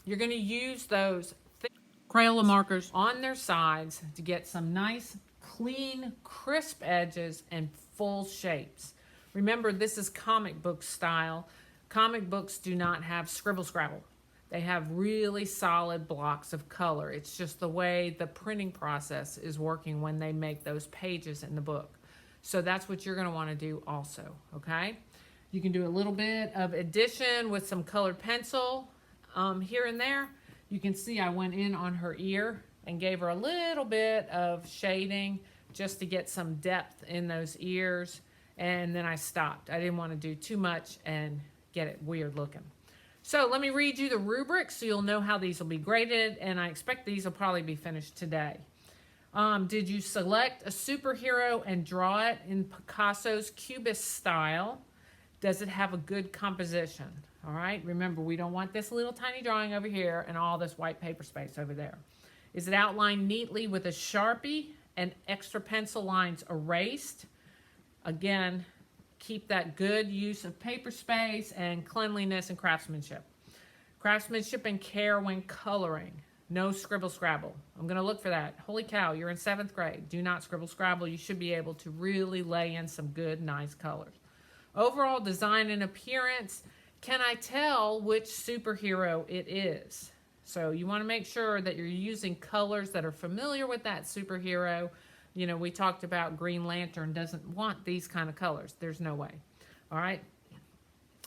You're going to use those thick Crayola markers on their sides to get some nice, clean, crisp edges and full shapes. Remember, this is comic book style. Comic books do not have scribble scrabble. They have really solid blocks of color. It's just the way the printing process is working when they make those pages in the book. So that's what you're going to want to do also, okay? You can do a little bit of addition with some colored pencil here and there. You can see I went in on her ear and gave her a little bit of shading just to get some depth in those ears. And then I stopped. I didn't want to do too much and get it weird looking. So let me read you the rubric so you'll know how these will be graded. And I expect these will probably be finished today. Did you select a superhero and draw it in Picasso's Cubist style? Does it have a good composition? All right, remember, we don't want this little tiny drawing over here and all this white paper space over there. Is it outlined neatly with a Sharpie and extra pencil lines erased? Again, keep that good use of paper space and cleanliness and craftsmanship. Craftsmanship and care when coloring. No scribble scrabble. I'm going to look for that. Holy cow, you're in 7th grade. Do not scribble scrabble. You should be able to really lay in some good, nice colors. Overall design and appearance. Can I tell which superhero it is? So you want to make sure that you're using colors that are familiar with that superhero. You know, we talked about Green Lantern doesn't want these kind of colors. There's no way. All right.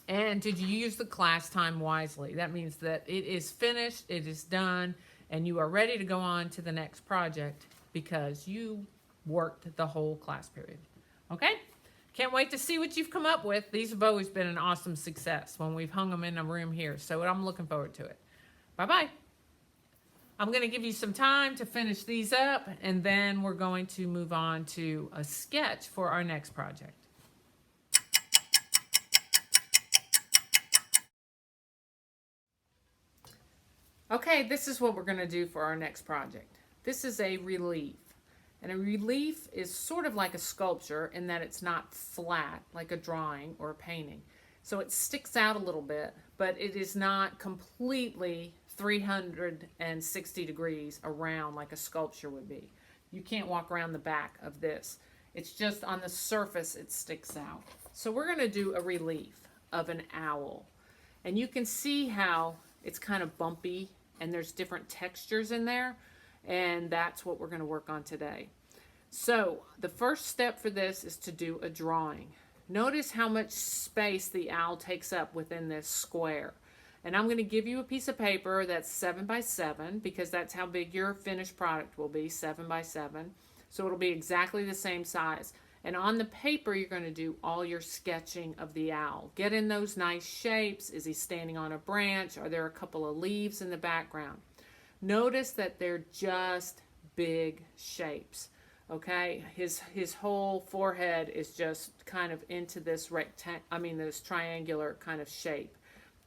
And did you use the class time wisely? That means that it is finished, it is done, and you are ready to go on to the next project because you worked the whole class period. Okay? Can't wait to see what you've come up with. These have always been an awesome success when we've hung them in a room here, so I'm looking forward to it. Bye-bye. I'm going to give you some time to finish these up, and then we're going to move on to a sketch for our next project. Okay, this is what we're going to do for our next project. This is a relief. And a relief is sort of like a sculpture in that it's not flat like a drawing or a painting. So it sticks out a little bit, but it is not completely 360 degrees around like a sculpture would be. You can't walk around the back of this. It's just on the surface it sticks out. So we're going to do a relief of an owl. And you can see how it's kind of bumpy and there's different textures in there. And that's what we're going to work on today. So the first step for this is to do a drawing. Notice how much space the owl takes up within this square. And I'm going to give you a piece of paper that's 7 by 7 because that's how big your finished product will be, 7 by 7. So it'll be exactly the same size. And on the paper, you're going to do all your sketching of the owl. Get in those nice shapes. Is he standing on a branch? Are there a couple of leaves in the background? Notice that they're just big shapes, okay? His whole forehead is just kind of into this this triangular kind of shape.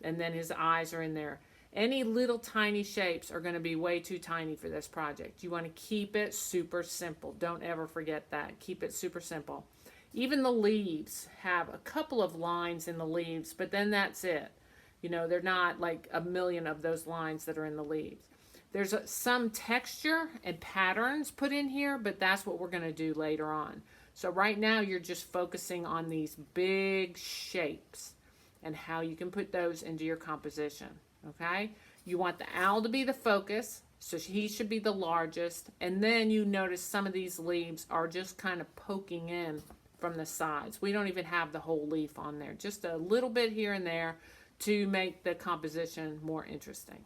And then his eyes are in there. Any little tiny shapes are going to be way too tiny for this project. You want to keep it super simple. Don't ever forget that. Keep it super simple. Even the leaves have a couple of lines in the leaves, but then that's it. You know, they're not like a million of those lines that are in the leaves. There's some texture and patterns put in here, but that's what we're going to do later on. So right now you're just focusing on these big shapes and how you can put those into your composition. Okay, you want the owl to be the focus, so he should be the largest, and then you notice some of these leaves are just kind of poking in from the sides. We don't even have the whole leaf on there, just a little bit here and there to make the composition more interesting.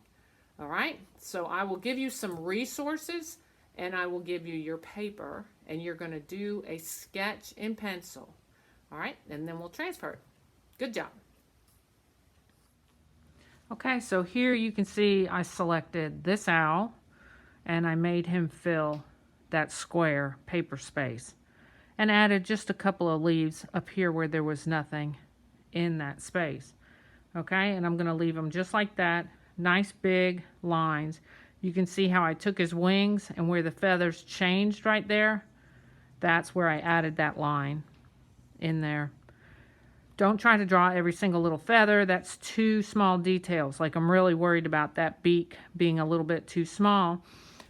All right, so I will give you some resources and I will give you your paper and you're going to do a sketch in pencil. All right, and then we'll transfer it. Good job. Okay, so here you can see I selected this owl and I made him fill that square paper space and added just a couple of leaves up here where there was nothing in that space. Okay, and I'm going to leave them just like that, nice big lines. You can see how I took his wings and where the feathers changed right there. That's where I added that line in there. Don't try to draw every single little feather. That's too small details. Like, I'm really worried about that beak being a little bit too small,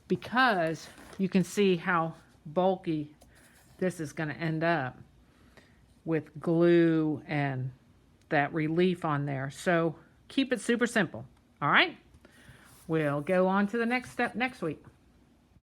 because you can see how bulky this is going to end up with glue and that relief on there. So keep it super simple. All right, we'll go on to the next step next week.